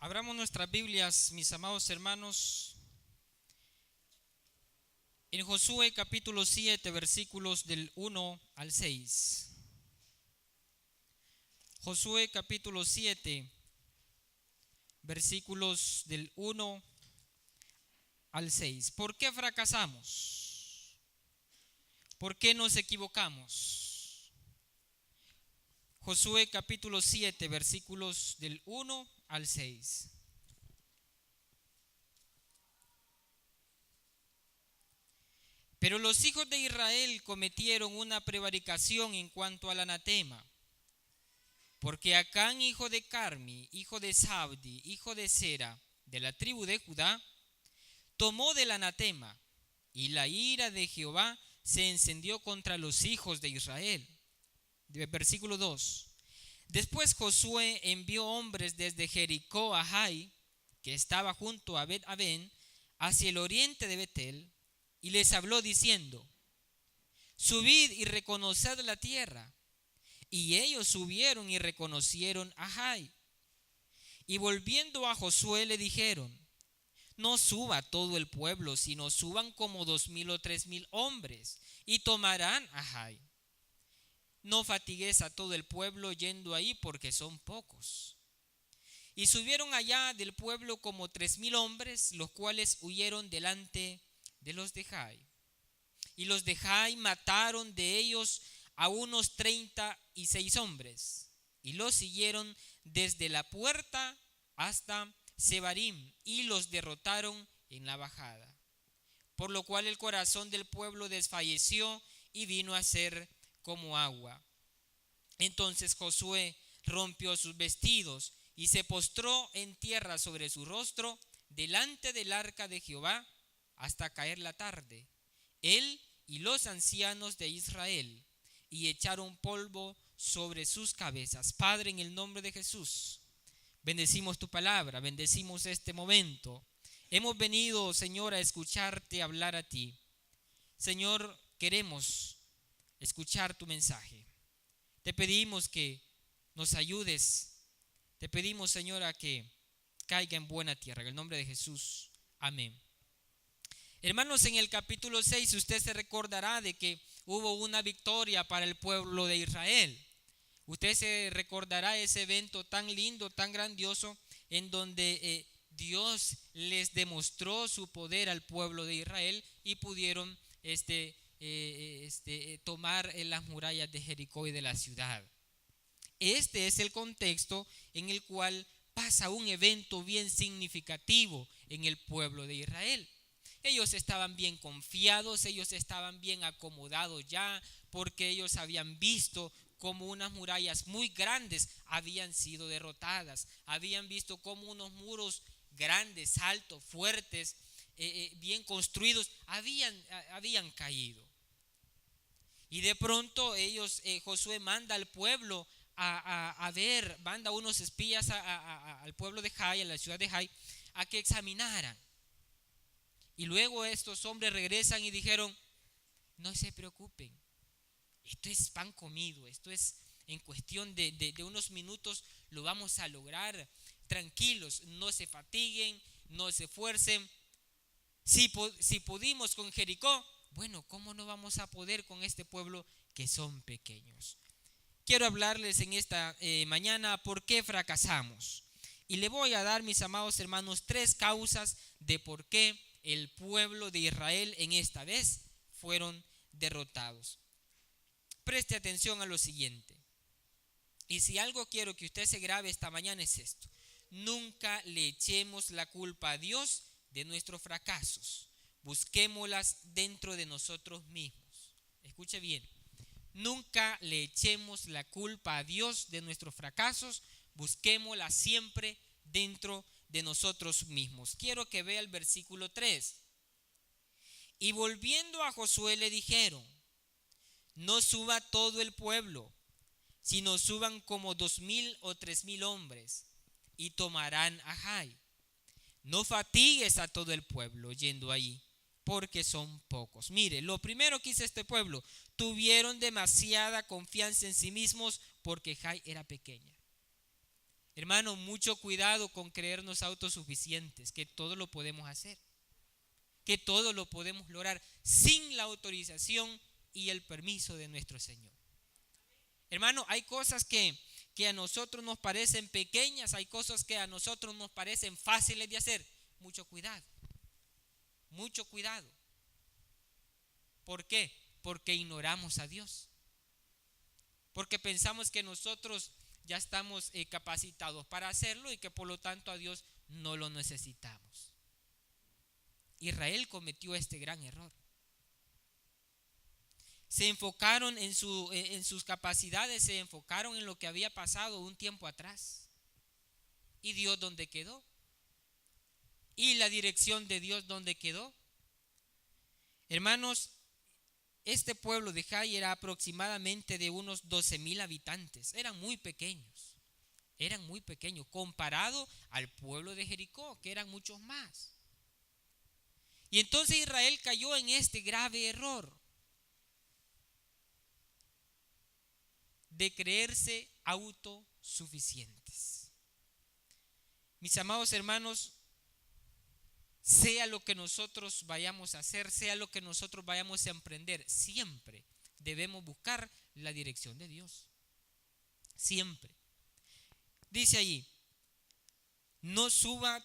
Abramos nuestras Biblias, mis amados hermanos, en Josué capítulo 7, versículos del 1 al 6. Josué capítulo 7, versículos del 1 al 6. ¿Por qué fracasamos? ¿Por qué nos equivocamos? Josué capítulo 7, versículos del 1 al 6. Pero los hijos de Israel cometieron una prevaricación en cuanto al anatema, porque Acán, hijo de Carmi, hijo de Sabdi, hijo de Sera, de la tribu de Judá, tomó del anatema, y la ira de Jehová se encendió contra los hijos de Israel. Versículo 2. Después Josué envió hombres desde Jericó a Jai, que estaba junto a Bet-Aven, hacia el oriente de Betel, y les habló diciendo: subid y reconoced la tierra. Y ellos subieron y reconocieron a Jai. Y volviendo a Josué le dijeron: no suba todo el pueblo, sino suban como 2000 o 3000 hombres, y tomarán a Jai. No fatigues a todo el pueblo yendo ahí, porque son pocos. Y subieron allá del pueblo como 3000 hombres, los cuales huyeron delante de los de Jai. Y los de Jai mataron de ellos a unos 36 hombres, y los siguieron desde la puerta hasta Sebarim, y los derrotaron en la bajada. Por lo cual el corazón del pueblo desfalleció y vino a ser como agua. Entonces Josué rompió sus vestidos y se postró en tierra sobre su rostro delante del arca de Jehová hasta caer la tarde, él y los ancianos de Israel, y echaron polvo sobre sus cabezas. Padre, en el nombre de Jesús, bendecimos tu palabra, bendecimos este momento. Hemos venido, Señor, a escucharte hablar a ti. Señor, queremos escuchar tu mensaje. Te pedimos que nos ayudes. Te pedimos, Señor, a que caiga en buena tierra. En el nombre de Jesús. Amén. Hermanos, en el capítulo 6 usted se recordará de que hubo una victoria para el pueblo de Israel. Usted se recordará ese evento tan lindo, tan grandioso, en donde Dios les demostró su poder al pueblo de Israel y pudieron tomar las murallas de Jericó y de la ciudad. Este es el contexto en el cual pasa un evento bien significativo en el pueblo de Israel. Ellos estaban bien confiados, ellos estaban bien acomodados ya, porque ellos habían visto cómo unas murallas muy grandes habían sido derrotadas, habían visto cómo unos muros grandes, altos, fuertes, bien construidos, habían caído. Y de pronto Josué manda al pueblo a ver, manda unos espías al pueblo de Jai, a la ciudad de Jai, a que examinaran. Y luego estos hombres regresan y dijeron: no se preocupen, esto es pan comido, esto es en cuestión de unos minutos lo vamos a lograr, tranquilos, no se fatiguen, no se esfuercen. Si pudimos con Jericó, bueno, ¿cómo no vamos a poder con este pueblo que son pequeños? Quiero hablarles en esta mañana por qué fracasamos. Y le voy a dar, mis amados hermanos, 3 causas de por qué el pueblo de Israel en esta vez fueron derrotados. Preste atención a lo siguiente. Y si algo quiero que usted se grabe esta mañana es esto: nunca le echemos la culpa a Dios de nuestros fracasos. Busquémoslas dentro de nosotros mismos. Escuche bien. Nunca le echemos la culpa a Dios de nuestros fracasos. Busquémosla siempre dentro de nosotros mismos. Quiero que vea el versículo 3. Y volviendo a Josué le dijeron: no suba todo el pueblo, sino suban como 2000 o 3000 hombres, y tomarán a Jai. No fatigues a todo el pueblo yendo ahí, porque son pocos. Mire, lo primero que hizo este pueblo: tuvieron demasiada confianza en sí mismos porque Jai era pequeña. Hermano, mucho cuidado con creernos autosuficientes, que todo lo podemos hacer, que todo lo podemos lograr sin la autorización y el permiso de nuestro Señor. Hermano, hay cosas que a nosotros nos parecen pequeñas, hay cosas que a nosotros nos parecen fáciles de hacer. Mucho cuidado, mucho cuidado. ¿Por qué? Porque ignoramos a Dios. Porque pensamos que nosotros ya estamos capacitados para hacerlo y que por lo tanto a Dios no lo necesitamos. Israel cometió este gran error. Se enfocaron en sus capacidades, se enfocaron en lo que había pasado un tiempo atrás. ¿Y Dios dónde quedó? ¿Y la dirección de Dios dónde quedó? Hermanos, este pueblo de Jai era aproximadamente de unos 12,000 habitantes. Eran muy pequeños comparado al pueblo de Jericó, que eran muchos más. Y entonces Israel cayó en este grave error de creerse autosuficientes. Mis amados hermanos, sea lo que nosotros vayamos a hacer, sea lo que nosotros vayamos a emprender, siempre debemos buscar la dirección de Dios. Siempre. Dice allí, no suba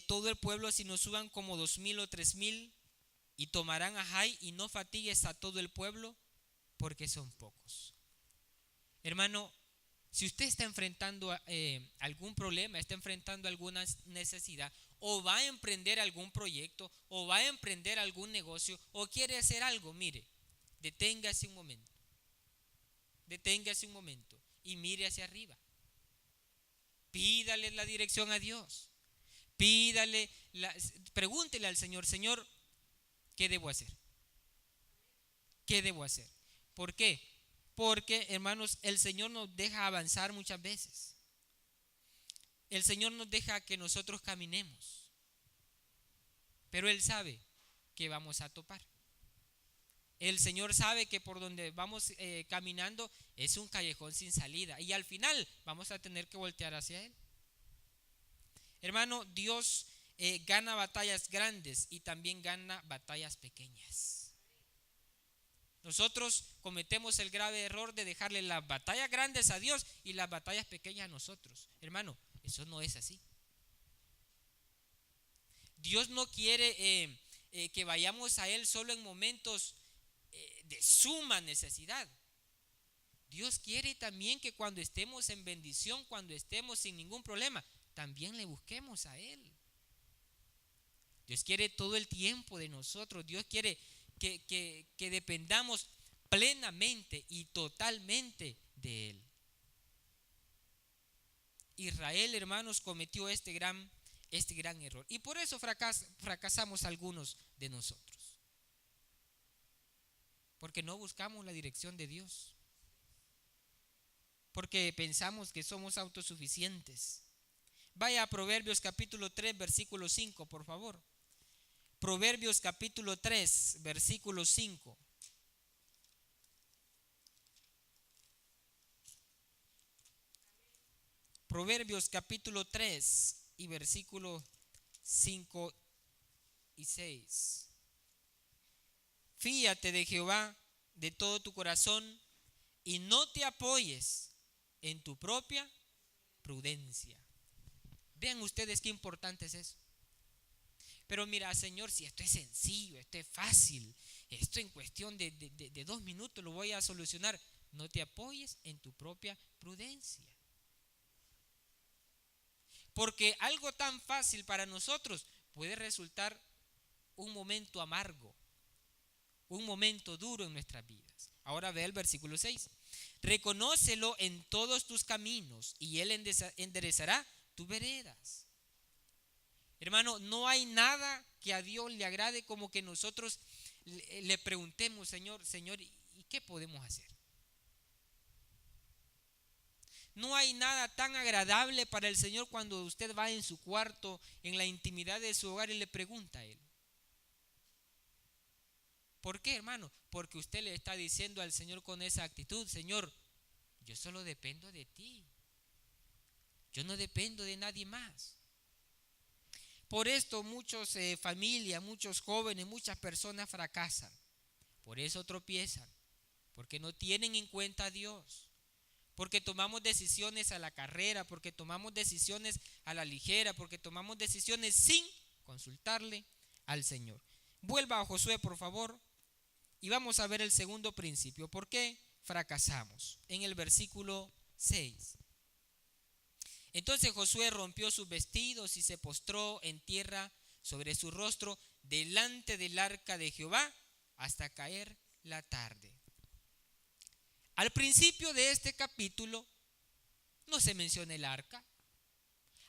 todo el pueblo, sino suban como 2,000 o 3,000 y tomarán a Jai, y no fatigues a todo el pueblo porque son pocos. Hermano, si usted está enfrentando algún problema, está enfrentando alguna necesidad, o va a emprender algún proyecto, o va a emprender algún negocio, o quiere hacer algo, mire, deténgase un momento y mire hacia arriba. Pídale la dirección a Dios. Pregúntele al Señor, Señor, ¿qué debo hacer? ¿Qué debo hacer? ¿Por qué? Porque, hermanos, el Señor nos deja avanzar muchas veces. El Señor nos deja que nosotros caminemos, pero Él sabe que vamos a topar. El Señor sabe que por donde vamos caminando es un callejón sin salida, y al final vamos a tener que voltear hacia Él. Hermano, Dios gana batallas grandes y también gana batallas pequeñas. Nosotros cometemos el grave error de dejarle las batallas grandes a Dios y las batallas pequeñas a nosotros. Hermano, eso no es así. Dios no quiere que vayamos a Él solo en momentos de suma necesidad. Dios quiere también que cuando estemos en bendición, cuando estemos sin ningún problema, también le busquemos a Él. Dios quiere todo el tiempo de nosotros. Dios quiere que dependamos plenamente y totalmente de Él. Israel, hermanos, cometió este gran error, y por eso fracasamos algunos de nosotros, porque no buscamos la dirección de Dios, porque pensamos que somos autosuficientes. Vaya a Proverbios capítulo 3, versículo 5, por favor. Proverbios capítulo 3, versículo 5. Proverbios capítulo 3 y versículo 5 y 6. Fíate de Jehová de todo tu corazón y no te apoyes en tu propia prudencia. Vean ustedes qué importante es eso. Pero mira, Señor, si esto es sencillo, esto es fácil, esto en cuestión de 2 minutos lo voy a solucionar. No te apoyes en tu propia prudencia. Porque algo tan fácil para nosotros puede resultar un momento amargo, un momento duro en nuestras vidas. Ahora ve el versículo 6. Reconócelo en todos tus caminos y Él enderezará tus veredas. Hermano, no hay nada que a Dios le agrade como que nosotros le preguntemos, Señor, ¿y qué podemos hacer? No hay nada tan agradable para el Señor cuando usted va en su cuarto, en la intimidad de su hogar, y le pregunta a Él. ¿Por qué, hermano? Porque usted le está diciendo al Señor con esa actitud: Señor, yo solo dependo de ti. Yo no dependo de nadie más. Por esto muchas familias, muchos jóvenes, muchas personas fracasan. Por eso tropiezan. Porque no tienen en cuenta a Dios. Porque tomamos decisiones a la carrera, porque tomamos decisiones a la ligera, porque tomamos decisiones sin consultarle al Señor. Vuelva a Josué, por favor, y vamos a ver el segundo principio. ¿Por qué fracasamos? En el versículo 6. Entonces Josué rompió sus vestidos y se postró en tierra sobre su rostro delante del arca de Jehová hasta caer la tarde. Al principio de este capítulo no se menciona el arca.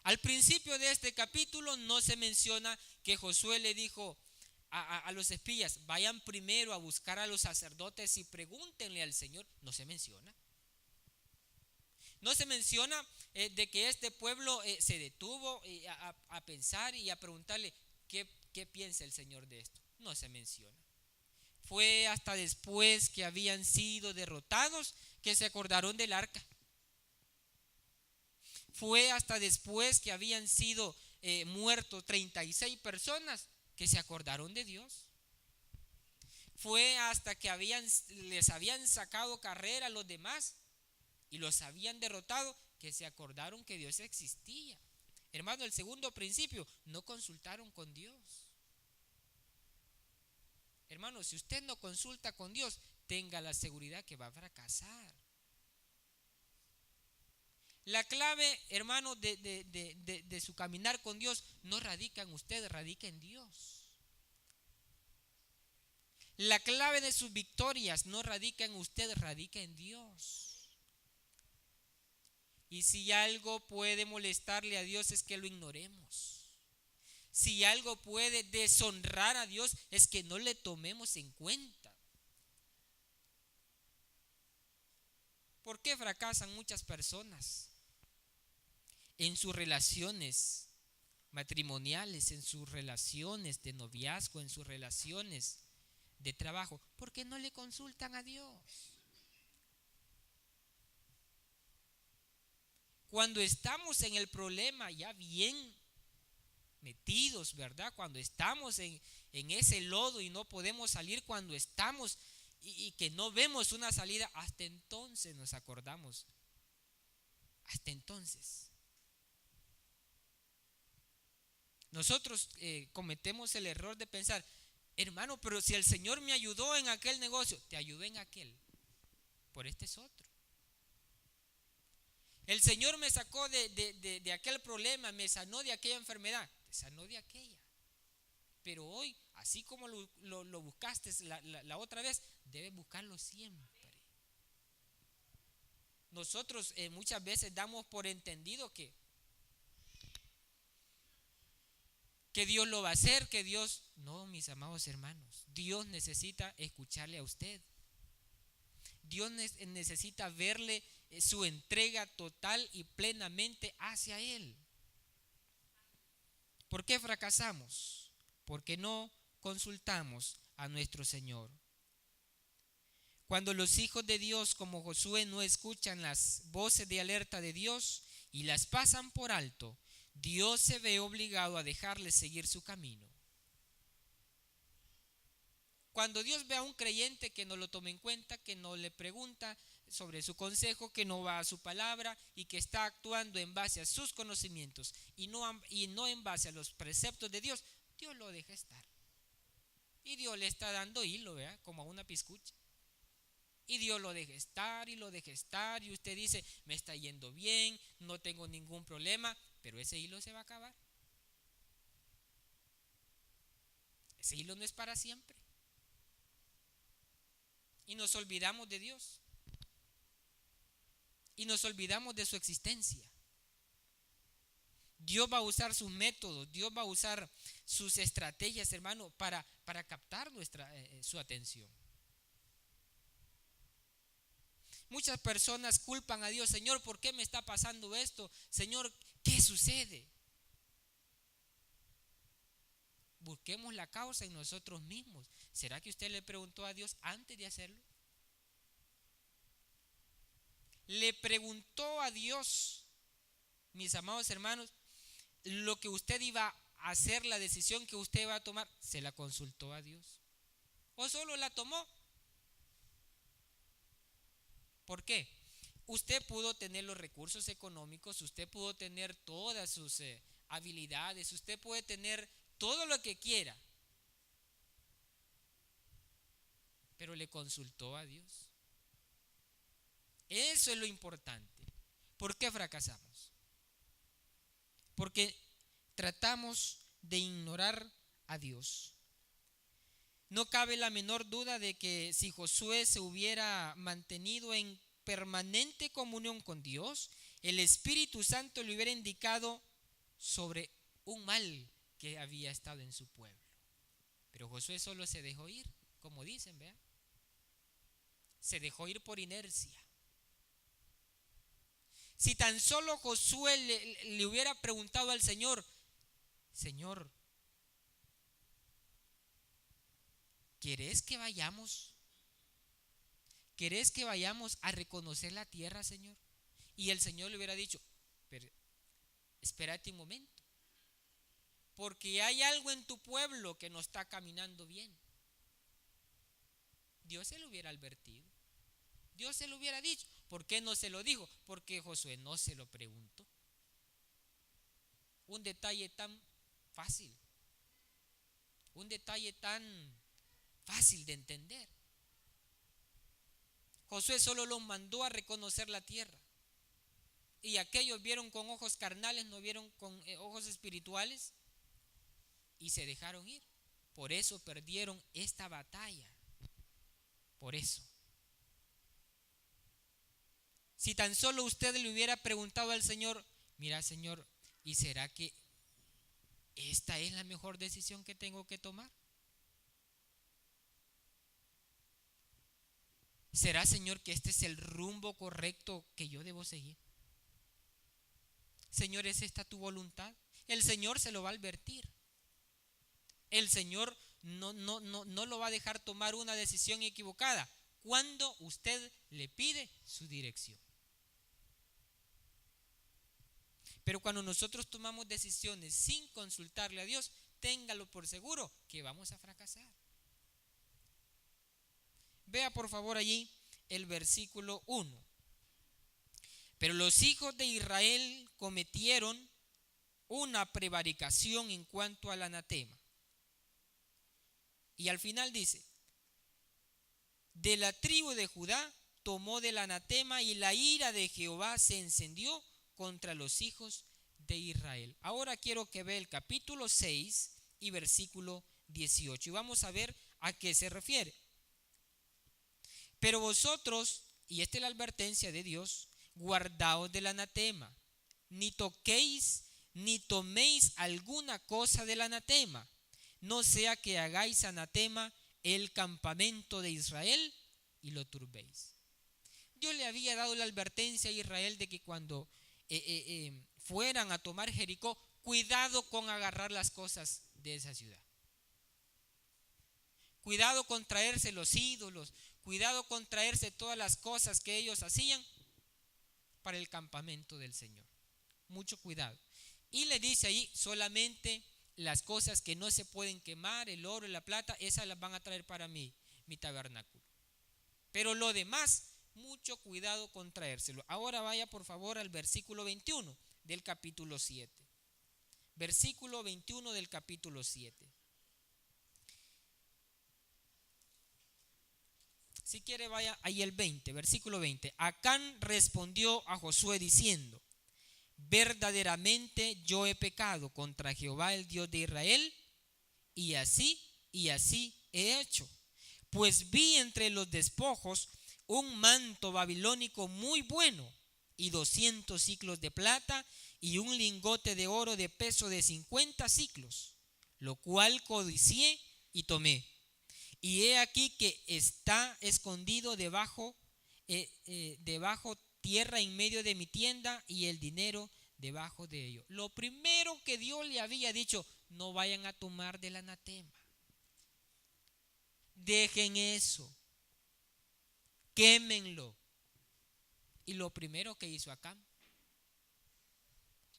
Al principio de este capítulo no se menciona que Josué le dijo a los espías: vayan primero a buscar a los sacerdotes y pregúntenle al Señor. No se menciona. No se menciona de que este pueblo se detuvo a pensar y a preguntarle qué piensa el Señor de esto. No se menciona. Fue hasta después que habían sido derrotados que se acordaron del arca. Fue hasta después que habían sido muertos 36 personas que se acordaron de Dios. Fue hasta que les habían sacado carrera a los demás y los habían derrotado que se acordaron que Dios existía. Hermano, el segundo principio: no consultaron con Dios. Hermano, si usted no consulta con Dios, tenga la seguridad que va a fracasar. La clave, hermano, de su caminar con Dios no radica en usted, radica en Dios. La clave de sus victorias no radica en usted, radica en Dios. Y si algo puede molestarle a Dios es que lo ignoremos. Si algo puede deshonrar a Dios es que no le tomemos en cuenta. ¿Por qué fracasan muchas personas en sus relaciones matrimoniales, en sus relaciones de noviazgo, en sus relaciones de trabajo? Porque no le consultan a Dios. Cuando estamos en el problema ya bien metidos, ¿verdad? Cuando estamos en ese lodo y no podemos salir, cuando estamos y que no vemos una salida, hasta entonces nos acordamos. Hasta entonces. Nosotros cometemos el error de pensar: hermano, pero si el Señor me ayudó en aquel negocio, te ayudó en aquel, por este es otro. El Señor me sacó de aquel problema, me sanó de aquella enfermedad, te sanó de aquella. Pero hoy, así como lo buscaste la otra vez, debes buscarlo siempre. Nosotros muchas veces damos por entendido que Dios lo va a hacer, que Dios... No, mis amados hermanos, Dios necesita escucharle a usted. Dios necesita verle su entrega total y plenamente hacia Él. ¿Por qué fracasamos? Porque no consultamos a nuestro Señor. Cuando los hijos de Dios como Josué no escuchan las voces de alerta de Dios y las pasan por alto, Dios se ve obligado a dejarles seguir su camino. Cuando Dios ve a un creyente que no lo toma en cuenta, que no le pregunta sobre su consejo, que no va a su palabra y que está actuando en base a sus conocimientos y no en base a los preceptos de Dios, Dios lo deja estar. Y Dios le está dando hilo, ¿verdad? Como a una piscucha. Y Dios lo deja estar y lo deja estar y usted dice: me está yendo bien, no tengo ningún problema, pero ese hilo se va a acabar. Ese hilo no es para siempre. Y nos olvidamos de Dios. Y nos olvidamos de su existencia. Dios va a usar sus métodos, Dios va a usar sus estrategias, hermano, para captar su atención. Muchas personas culpan a Dios: Señor, ¿por qué me está pasando esto? Señor, ¿qué sucede? Busquemos la causa en nosotros mismos. ¿Será que usted le preguntó a Dios antes de hacerlo? ¿Le preguntó a Dios mis amados hermanos, lo que usted iba a hacer, la decisión que usted iba a tomar, ¿se la consultó a Dios? ¿O solo la tomó? ¿Por qué? Usted pudo tener los recursos económicos, usted pudo tener todas sus habilidades, usted puede tener todo lo que quiera, pero le consultó a Dios. Eso es lo importante. ¿Por qué fracasamos? Porque tratamos de ignorar a Dios. No cabe la menor duda de que si Josué se hubiera mantenido en permanente comunión con Dios, el Espíritu Santo le hubiera indicado sobre un mal que había estado en su pueblo. Pero Josué solo se dejó ir, como dicen, ¿vean? Se dejó ir por inercia. Si tan solo Josué le hubiera preguntado al Señor, Señor, ¿querés que vayamos? ¿Querés que vayamos a reconocer la tierra, Señor? Y el Señor le hubiera dicho, pero espérate un momento, porque hay algo en tu pueblo que no está caminando bien. Dios se lo hubiera advertido, Dios se lo hubiera dicho. ¿Por qué no se lo dijo? Porque Josué no se lo preguntó. Un detalle tan fácil, un detalle tan fácil de entender. Josué solo los mandó a reconocer la tierra, y aquellos vieron con ojos carnales, no vieron con ojos espirituales, y se dejaron ir. Por eso perdieron esta batalla. Por eso. Si tan solo usted le hubiera preguntado al Señor, mira, Señor, ¿y será que esta es la mejor decisión que tengo que tomar? ¿Será, Señor, que este es el rumbo correcto que yo debo seguir? Señor, ¿es esta tu voluntad? El Señor se lo va a advertir. El Señor no lo va a dejar tomar una decisión equivocada cuando usted le pide su dirección. Pero cuando nosotros tomamos decisiones sin consultarle a Dios, téngalo por seguro que vamos a fracasar. Vea por favor allí el versículo 1. Pero los hijos de Israel cometieron una prevaricación en cuanto al anatema. Y al final dice, de la tribu de Judá tomó del anatema y la ira de Jehová se encendió contra los hijos de Israel. Ahora quiero que vea el capítulo 6 y versículo 18 y vamos a ver a qué se refiere. Pero vosotros, y esta es la advertencia de Dios, guardaos del anatema, ni toquéis ni toméis alguna cosa del anatema, no sea que hagáis anatema el campamento de Israel y lo turbéis. Yo le había dado la advertencia a Israel de que cuando fueran a tomar Jericó, cuidado con agarrar las cosas de esa ciudad. Cuidado con traerse los ídolos, cuidado con traerse todas las cosas que ellos hacían para el campamento del Señor. Mucho cuidado. Y le dice ahí, solamente las cosas que no se pueden quemar, el oro y la plata, esas las van a traer para mi tabernáculo. Pero lo demás, mucho cuidado con traérselo. Ahora vaya por favor al versículo 21 del capítulo 7. Versículo 21 del capítulo 7. Si quiere vaya ahí el 20, versículo 20. Acán respondió a Josué diciendo, verdaderamente yo he pecado contra Jehová el Dios de Israel, y así he hecho. Pues vi entre los despojos un manto babilónico muy bueno, y 200 siclos de plata, y un lingote de oro de peso de 50 siclos, lo cual codicié y tomé. Y he aquí que está escondido debajo tierra en medio de mi tienda, y el dinero debajo de ello. Lo primero que Dios le había dicho, no vayan a tomar del anatema. Dejen eso. Quémenlo. Y lo primero que hizo Acán,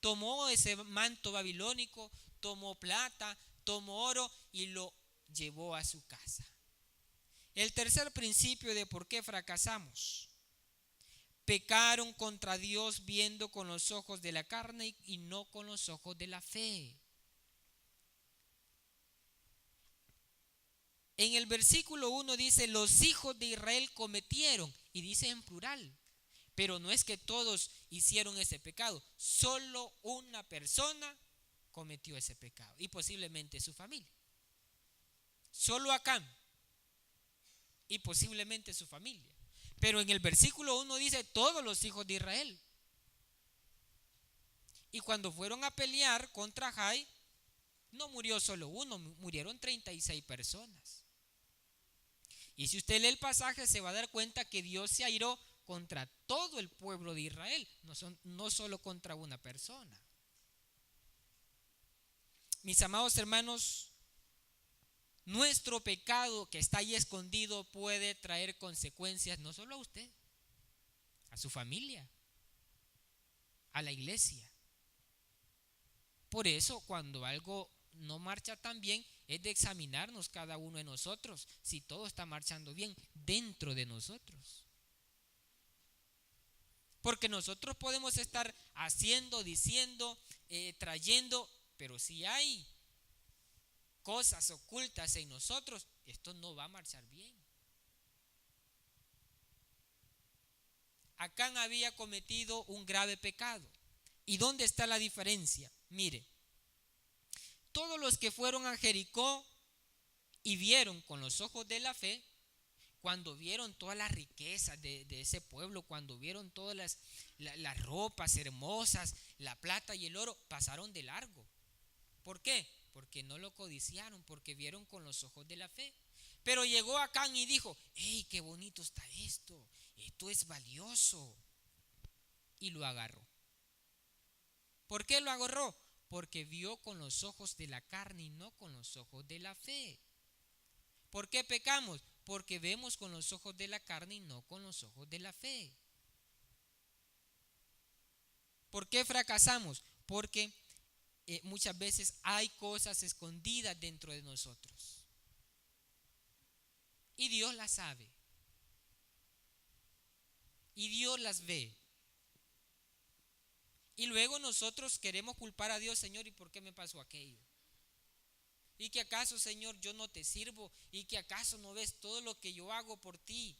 tomó ese manto babilónico, tomó plata, tomó oro y lo llevó a su casa. El tercer principio de por qué fracasamos: pecaron contra Dios viendo con los ojos de la carne y no con los ojos de la fe. En el versículo 1 dice: los hijos de Israel cometieron, y dice en plural, pero no es que todos hicieron ese pecado, solo una persona cometió ese pecado, y posiblemente su familia. Solo Acán, y posiblemente su familia. Pero en el versículo 1 dice todos los hijos de Israel. Y cuando fueron a pelear contra Jai, no murió solo uno, murieron 36 personas. Y si usted lee el pasaje se va a dar cuenta que Dios se airó contra todo el pueblo de Israel, no solo contra una persona. Mis amados hermanos, nuestro pecado que está ahí escondido puede traer consecuencias no solo a usted, a su familia, a la iglesia. Por eso cuando algo no marcha tan bien, es de examinarnos cada uno de nosotros si todo está marchando bien dentro de nosotros. Porque nosotros podemos estar haciendo, diciendo, trayendo, pero si hay cosas ocultas en nosotros, esto no va a marchar bien. Acán había cometido un grave pecado. ¿Y dónde está la diferencia? Mire, todos los que fueron a Jericó y vieron con los ojos de la fe, cuando vieron todas las riquezas de ese pueblo, cuando vieron todas las ropas hermosas, la plata y el oro, pasaron de largo. ¿Por qué? Porque no lo codiciaron, porque vieron con los ojos de la fe. Pero llegó Acán y dijo: ¡hey, qué bonito está esto! Esto es valioso. Y lo agarró. ¿Por qué lo agarró? Porque vio con los ojos de la carne y no con los ojos de la fe. ¿Por qué pecamos? Porque vemos con los ojos de la carne y no con los ojos de la fe. ¿Por qué fracasamos? Porque muchas veces hay cosas escondidas dentro de nosotros y Dios las sabe y Dios las ve, y luego nosotros queremos culpar a Dios: Señor, ¿y por qué me pasó aquello? ¿Y que acaso, Señor, yo no te sirvo? ¿Y que acaso no ves todo lo que yo hago por ti?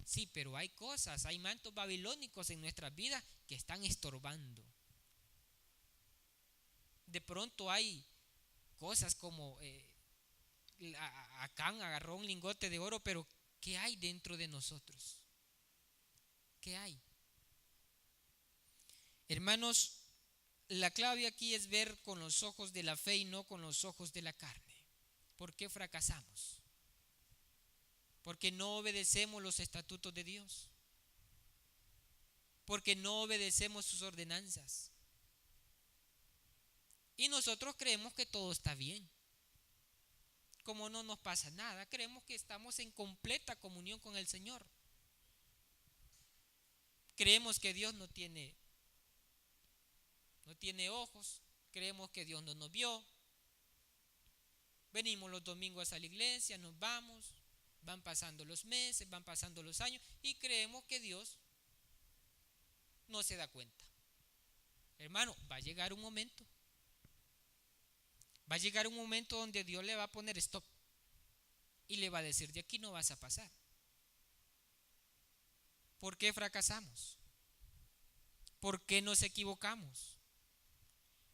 Sí, pero hay cosas, hay mantos babilónicos en nuestras vidas que están estorbando. De pronto hay cosas como Acán agarró un lingote de oro, pero ¿qué hay dentro de nosotros? ¿Qué hay? Hermanos, la clave aquí es ver con los ojos de la fe y no con los ojos de la carne. ¿Por qué fracasamos? Porque no obedecemos los estatutos de Dios, porque no obedecemos sus ordenanzas, y nosotros creemos que todo está bien. Como no nos pasa nada, creemos que estamos en completa comunión con el Señor. Creemos que Dios no tiene ojos, creemos que Dios no nos vio. Venimos los domingos a la iglesia, nos vamos, van pasando los meses, van pasando los años y creemos que Dios no se da cuenta. Hermano, va a llegar un momento donde Dios le va a poner stop y le va a decir: de aquí no vas a pasar. ¿Por qué fracasamos? ¿Por qué nos equivocamos?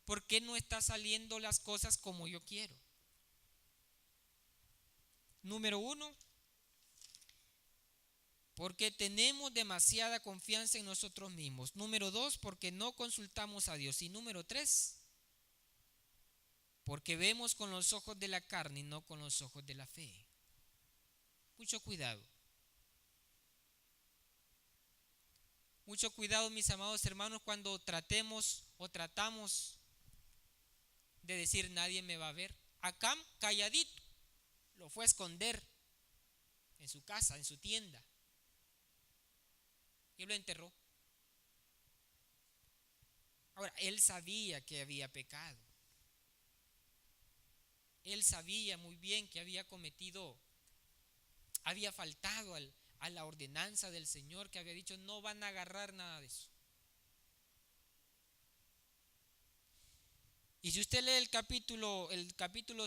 ¿Por qué no están saliendo las cosas como yo quiero? Número 1, porque tenemos demasiada confianza en nosotros mismos. Número 2, porque no consultamos a Dios. Y número 3, porque vemos con los ojos de la carne y no con los ojos de la fe. Mucho cuidado. Mucho cuidado, mis amados hermanos, cuando tratamos de decir: nadie me va a ver. Acán, calladito, lo fue a esconder en su casa, en su tienda, y lo enterró. Ahora, él sabía que había pecado. Él sabía muy bien que había faltado a la ordenanza del Señor, que había dicho no van a agarrar nada de eso. Y si usted lee el capítulo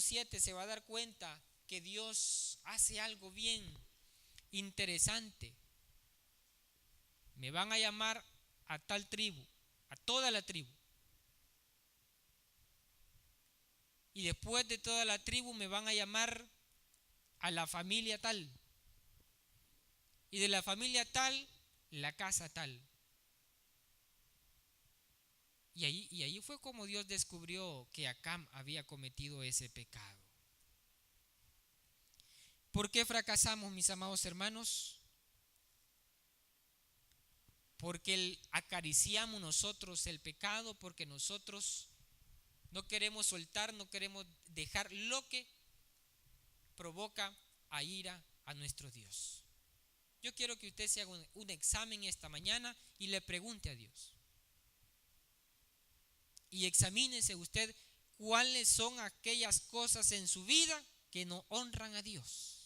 7, se va a dar cuenta que Dios hace algo bien interesante. Me van a llamar a tal tribu, a toda la tribu. Y después de toda la tribu me van a llamar a la familia tal. Y de la familia tal, la casa tal. Y ahí fue como Dios descubrió que Acán había cometido ese pecado. ¿Por qué fracasamos, mis amados hermanos? Porque acariciamos nosotros el pecado, porque nosotros no queremos soltar, no queremos dejar lo que provoca a ira a nuestro Dios. Yo quiero que usted se haga un examen esta mañana y le pregunte a Dios. Y examínese usted cuáles son aquellas cosas en su vida que no honran a Dios.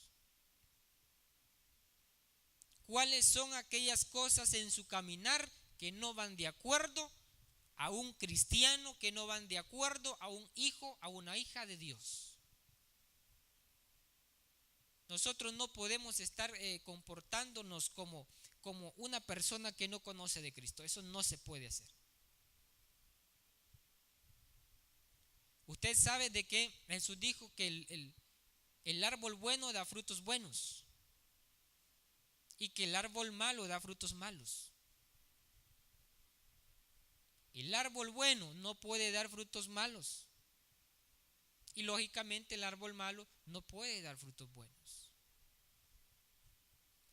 ¿Cuáles son aquellas cosas en su caminar que no van de acuerdo a un cristiano, que no van de acuerdo a un hijo, a una hija de Dios? Nosotros no podemos estar comportándonos como una persona que no conoce de Cristo. Eso no se puede hacer. Usted sabe de que Jesús dijo que el árbol bueno da frutos buenos y que el árbol malo da frutos malos. El árbol bueno no puede dar frutos malos y lógicamente el árbol malo no puede dar frutos buenos.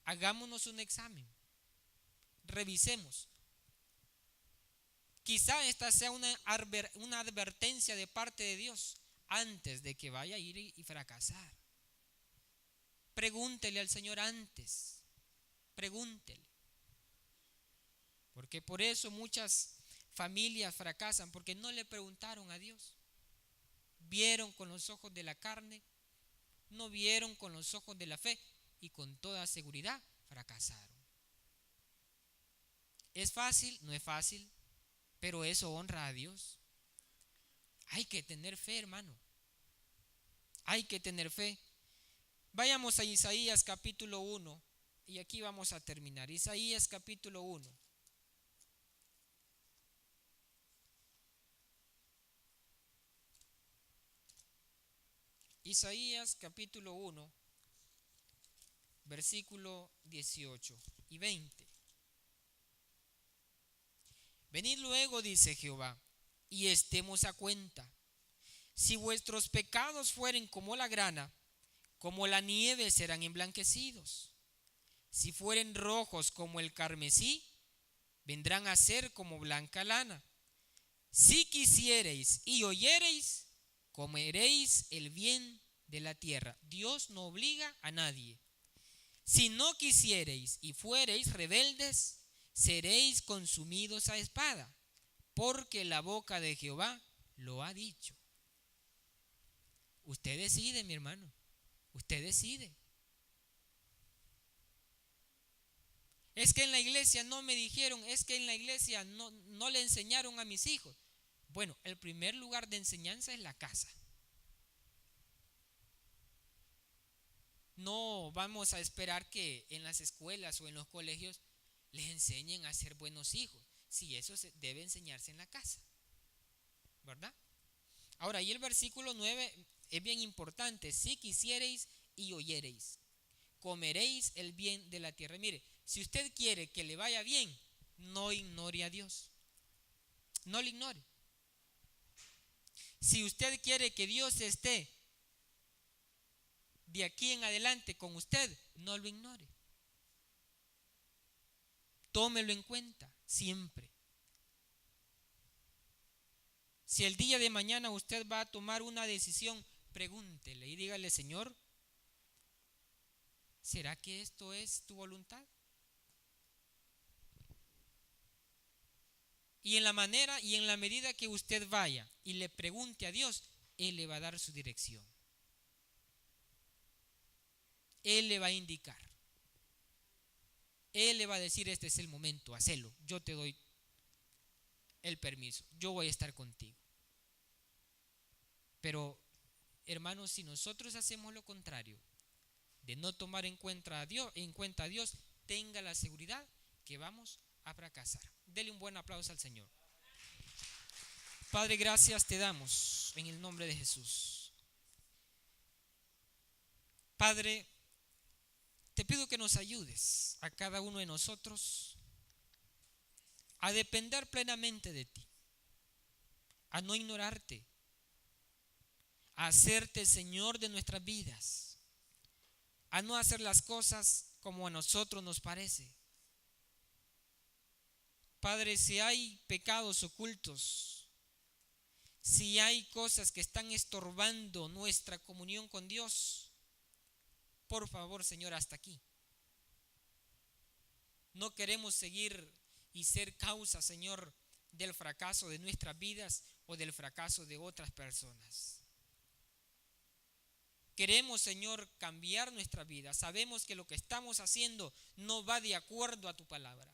Hagámonos un examen, revisemos. Quizá esta sea una advertencia de parte de Dios antes de que vaya a ir y fracasar. Pregúntele al Señor antes, pregúntele. Porque por eso muchas familias fracasan, porque no le preguntaron a Dios. Vieron con los ojos de la carne, no vieron con los ojos de la fe y con toda seguridad fracasaron. ¿Es fácil? No es fácil, pero eso honra a Dios. Hay que tener fe, hermano. Hay que tener fe. Vayamos a Isaías capítulo 1 y aquí vamos a terminar. Isaías capítulo 1. Isaías capítulo 1, versículo 18 y 20. Venid luego, dice Jehová, y estemos a cuenta. Si vuestros pecados fueren como la grana, como la nieve serán emblanquecidos. Si fueren rojos como el carmesí, vendrán a ser como blanca lana. Si quisiereis y oyereis, comeréis el bien de la tierra. Dios no obliga a nadie. Si no quisiereis y fuereis rebeldes, seréis consumidos a espada, porque la boca de Jehová lo ha dicho. Usted decide, mi hermano, usted decide. Es que en la iglesia no me dijeron, es que en la iglesia no le enseñaron a mis hijos. Bueno, el primer lugar de enseñanza es la casa. No vamos a esperar que en las escuelas o en los colegios les enseñen a ser buenos hijos. Si eso debe enseñarse en la casa, ¿verdad? Ahora, y el versículo 9 es bien importante. Si quisiereis y oyereis, comeréis el bien de la tierra. Mire, si usted quiere que le vaya bien, no ignore a Dios. No le ignore. Si usted quiere que Dios esté de aquí en adelante con usted, no lo ignore. Tómelo en cuenta siempre. Si el día de mañana usted va a tomar una decisión, pregúntele y dígale: Señor, ¿será que esto es tu voluntad? Y en la manera y en la medida que usted vaya y le pregunte a Dios, Él le va a dar su dirección. Él le va a indicar. Él le va a decir, este es el momento, hacelo. Yo te doy el permiso. Yo voy a estar contigo. Pero, hermanos, si nosotros hacemos lo contrario, de no tomar en cuenta a Dios, tenga la seguridad que vamos a fracasar. Dele un buen aplauso al Señor. Padre, gracias te damos en el nombre de Jesús. Padre, te pido que nos ayudes a cada uno de nosotros a depender plenamente de ti, a no ignorarte, a hacerte Señor de nuestras vidas, a no hacer las cosas como a nosotros nos parece. Padre, si hay pecados ocultos, si hay cosas que están estorbando nuestra comunión con Dios, por favor, Señor, hasta aquí. No queremos seguir y ser causa, Señor, del fracaso de nuestras vidas o del fracaso de otras personas. Queremos, Señor, cambiar nuestra vida. Sabemos que lo que estamos haciendo no va de acuerdo a tu palabra.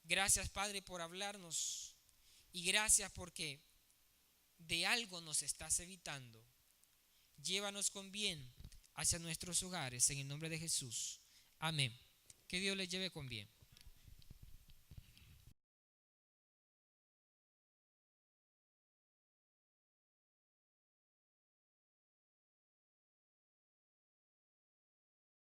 Gracias, Padre, por hablarnos y gracias porque de algo nos estás evitando. Llévanos con bien hacia nuestros hogares en el nombre de Jesús. Amén. Que Dios les lleve con bien.